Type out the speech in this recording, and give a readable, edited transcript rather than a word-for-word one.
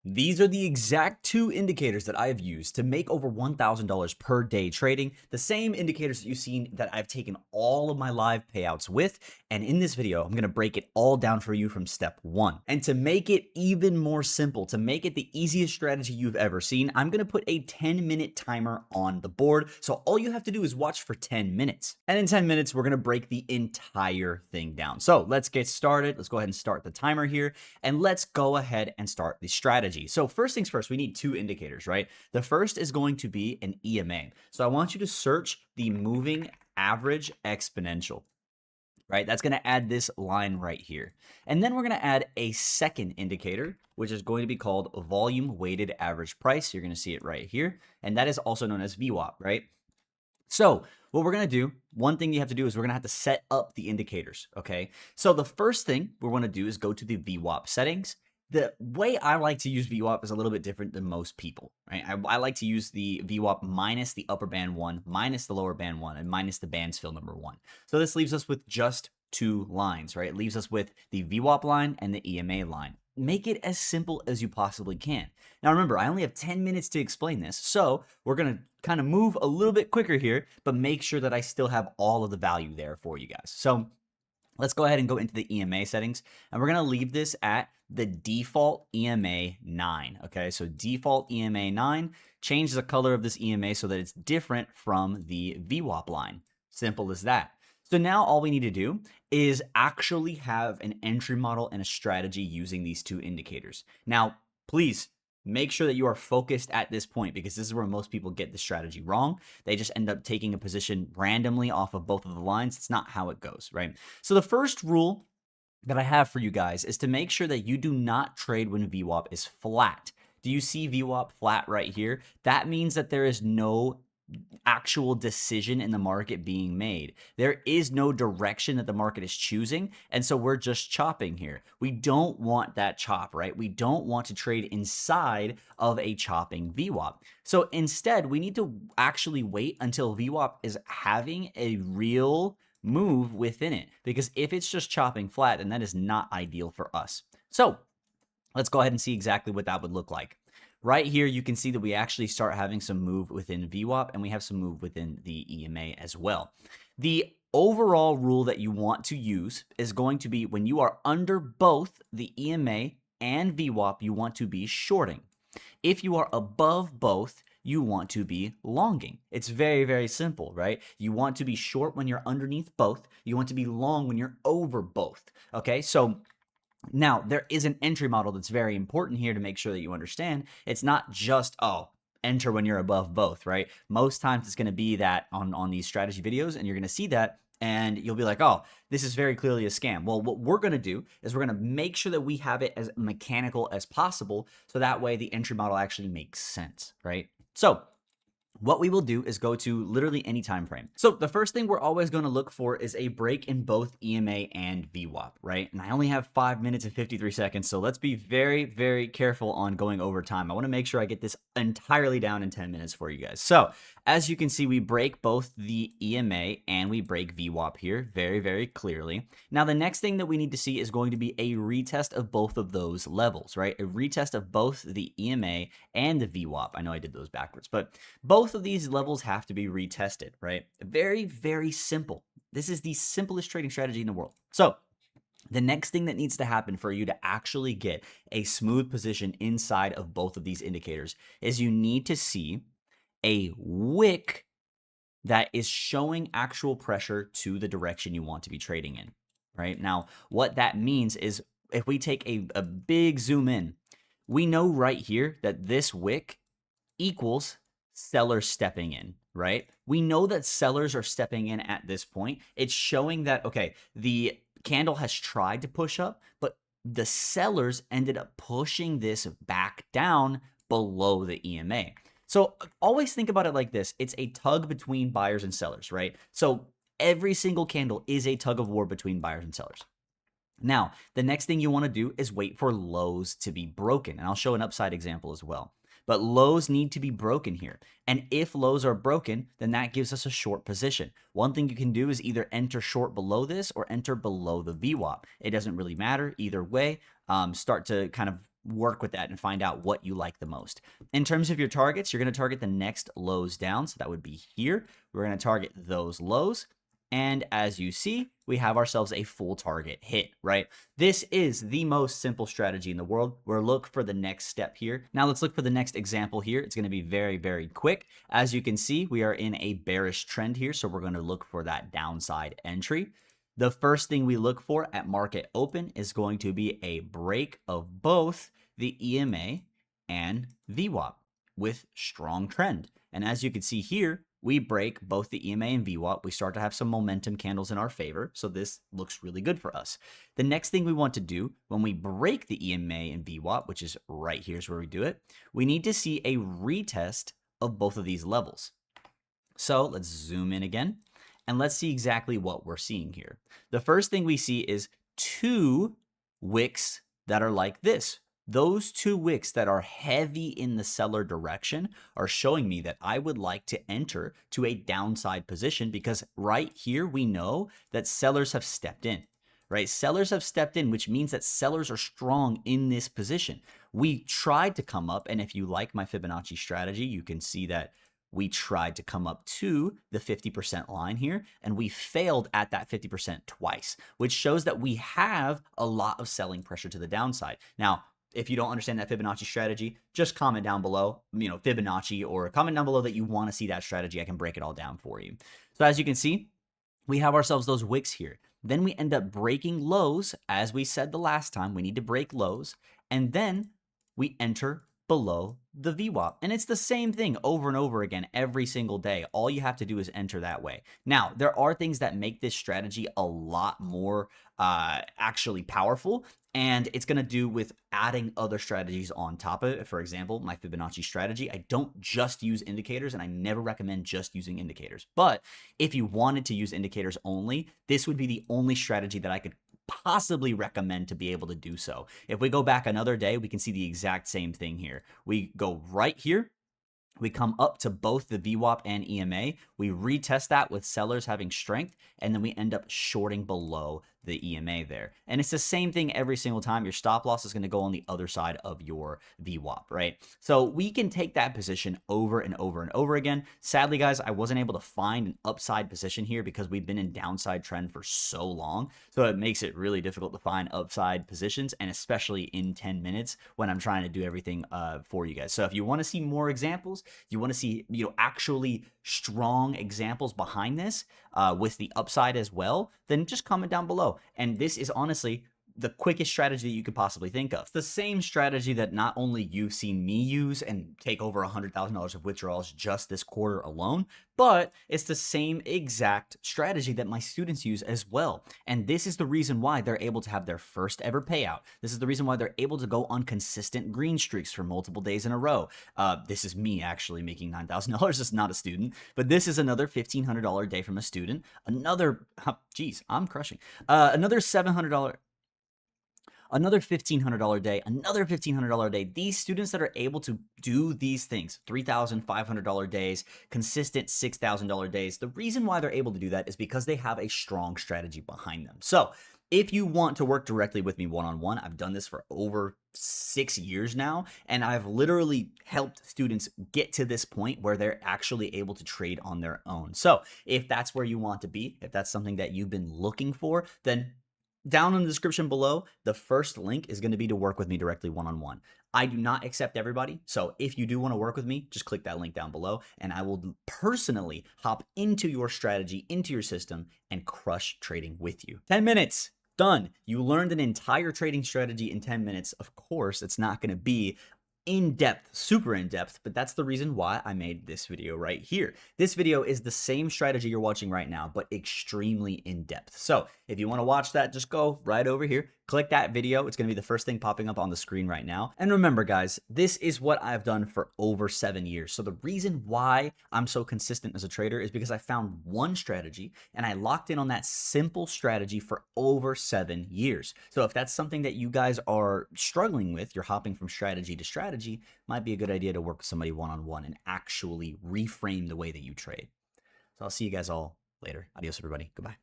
These are the exact two indicators that I have used to make over $1,000 per day trading. The same indicators that you've seen that I've taken all of my live payouts with. And in this video, I'm going to break it all down for you from step one. And to make it even more simple, to make it the easiest strategy you've ever seen, I'm going to put a 10-minute timer on the board. So all you have to do is watch for 10 minutes. And in 10 minutes, we're going to break the entire thing down. So let's get started. Let's go ahead and start the timer here. And let's go ahead and start the strategy. So first things first, we need two indicators, right? The first is going to be an EMA. So I want you to search the moving average exponential, right? That's going to add this line right here. And then we're going to add a second indicator, which is going to be called volume weighted average price. You're going to see it right here. And that is also known as VWAP, right? So what we're going to do, one thing you have to do is we're going to have to set up the indicators, okay? So the first thing we're going to do is go to the VWAP settings. The way I like to use VWAP is a little bit different than most people, right? I like to use the VWAP minus the upper band 1, minus the lower band 1, and minus the bands fill number 1. So this leaves us with just two lines, right? It leaves us with the VWAP line and the EMA line. Make it as simple as you possibly can. Now remember, I only have 10 minutes to explain this, so we're going to kind of move a little bit quicker here, but make sure that I still have all of the value there for you guys. So let's go ahead and go into the EMA settings, and we're going to leave this at the default EMA 9, okay? So default EMA 9, change the color of this EMA so that it's different from the VWAP line. Simple as that. So now all we need to do is actually have an entry model and a strategy using these two indicators. Now, please make sure that you are focused at this point, because this is where most people get the strategy wrong. They just end up taking a position randomly off of both of the lines. It's not how it goes, right? So the first rule that I have for you guys is to make sure that you do not trade when VWAP is flat. Do you see VWAP flat right here? That means that there is no actual decision in the market being made. There is no direction that the market is choosing, and so we're just chopping here. We don't want that chop, right? We don't want to trade inside of a chopping VWAP. So instead, we need to actually wait until VWAP is having a real move within it, because if it's just chopping flat, then that is not ideal for us. So let's go ahead and see exactly what that would look like. Right here, you can see that we actually start having some move within VWAP, and we have some move within the EMA as well. The overall rule that you want to use is going to be when you are under both the EMA and VWAP, you want to be shorting. If you are above both, you want to be longing. It's very, very simple, right? You want to be short when you're underneath both. You want to be long when you're over both, okay? So now, there is an entry model that's very important here to make sure that you understand. It's not just, oh, enter when you're above both, right? Most times it's going to be that on these strategy videos, and you're going to see that, and you'll be like, oh, this is very clearly a scam. Well, what we're going to do is we're going to make sure that we have it as mechanical as possible, so that way the entry model actually makes sense, right? So what we will do is go to literally any time frame. So the first thing we're always going to look for is a break in both EMA and VWAP, right? And I only have 5 minutes and 53 seconds, so let's be very, very careful on going over time. I want to make sure I get this entirely down in 10 minutes for you guys. So as you can see, we break both the EMA and we break VWAP here very, very clearly. Now, the next thing that we need to see is going to be a retest of both of those levels, right? A retest of both the EMA and the VWAP. I know I did those backwards, but both of these levels have to be retested, right? Very, very simple. This is the simplest trading strategy in the world. So the next thing that needs to happen for you to actually get a smooth position inside of both of these indicators is you need to see a wick that is showing actual pressure to the direction you want to be trading in, right? Now, what that means is if we take a big zoom in, we know right here that this wick equals sellers stepping in, right? We know that sellers are stepping in at this point. It's showing that, okay, the candle has tried to push up, but the sellers ended up pushing this back down below the EMA. So always think about it like this. It's a tug between buyers and sellers, right? So every single candle is a tug of war between buyers and sellers. Now, the next thing you want to do is wait for lows to be broken. And I'll show an upside example as well. But lows need to be broken here. And if lows are broken, then that gives us a short position. One thing you can do is either enter short below this or enter below the VWAP. It doesn't really matter either way. Start to kind of work with that and find out what you like the most. In terms of your targets, you're going to target the next lows down. So that would be here. We're going to target those lows. And as you see, we have ourselves a full target hit, right? This is the most simple strategy in the world. We'll look for the next step here. Now let's look for the next example here. It's going to be very, very quick. As you can see, we are in a bearish trend here. So we're going to look for that downside entry. The first thing we look for at market open is going to be a break of both the EMA and VWAP with strong trend. And as you can see here, we break both the EMA and VWAP. We start to have some momentum candles in our favor. So this looks really good for us. The next thing we want to do when we break the EMA and VWAP, which is right here's where we do it, we need to see a retest of both of these levels. So let's zoom in again and let's see exactly what we're seeing here. The first thing we see is two wicks that are like this. Those two wicks that are heavy in the seller direction are showing me that I would like to enter to a downside position because right here we know that sellers have stepped in, right? Sellers have stepped in, which means that sellers are strong in this position. We tried to come up, and if you like my Fibonacci strategy, you can see that we tried to come up to the 50% line here, and we failed at that 50% twice, which shows that we have a lot of selling pressure to the downside. Now, if you don't understand that Fibonacci strategy, just comment down below, Fibonacci, or comment down below that you want to see that strategy. I can break it all down for you. So as you can see, we have ourselves those wicks here. Then we end up breaking lows. As we said the last time, we need to break lows. And then we enter below the VWAP. And it's the same thing over and over again every single day. All you have to do is enter that way. Now, there are things that make this strategy a lot more actually powerful. And it's going to do with adding other strategies on top of it. For example, my Fibonacci strategy, I don't just use indicators, and I never recommend just using indicators. But if you wanted to use indicators only, this would be the only strategy that I could possibly recommend to be able to do so. If we go back another day, we can see the exact same thing here. We go right here. We come up to both the VWAP and EMA. We retest that with sellers having strength, and then we end up shorting below the EMA there. And it's the same thing every single time. Your stop loss is going to go on the other side of your VWAP, right? So we can take that position over and over and over again. Sadly, guys, I wasn't able to find an upside position here because we've been in downside trend for so long. So it makes it really difficult to find upside positions, and especially in 10 minutes when I'm trying to do everything for you guys. So if you want to see more examples, you want to see, actually strong examples behind this with the upside as well, then just comment down below. And this is honestly the quickest strategy that you could possibly think of. It's the same strategy that not only you've seen me use and take over $100,000 of withdrawals just this quarter alone, but it's the same exact strategy that my students use as well. And this is the reason why they're able to have their first ever payout. This is the reason why they're able to go on consistent green streaks for multiple days in a row. This is me actually making $9,000. It's not a student, but this is another $1,500 day from a student. Another, I'm crushing. Another $700. Another $1,500 day, another $1,500 day. These students that are able to do these things, $3,500 days, consistent $6,000 days, the reason why they're able to do that is because they have a strong strategy behind them. So if you want to work directly with me one-on-one, I've done this for over 6 years now, and I've literally helped students get to this point where they're actually able to trade on their own. So if that's where you want to be, if that's something that you've been looking for, then down in the description below, the first link is going to be to work with me directly one-on-one. I do not accept everybody, so if you do want to work with me, just click that link down below, and I will personally hop into your strategy, into your system, and crush trading with you. 10 minutes, done. You learned an entire trading strategy in 10 minutes. Of course, it's not going to be in-depth, super in-depth, but that's the reason why I made this video right here. This video is the same strategy you're watching right now, but extremely in-depth. So if you want to watch that, just go right over here, click that video. It's going to be the first thing popping up on the screen right now. And remember, guys, this is what I've done for over 7 years. So the reason why I'm so consistent as a trader is because I found one strategy and I locked in on that simple strategy for over 7 years. So if that's something that you guys are struggling with, you're hopping from strategy to strategy, might be a good idea to work with somebody one-on-one and actually reframe the way that you trade. So I'll see you guys all later. Adios, everybody. Goodbye.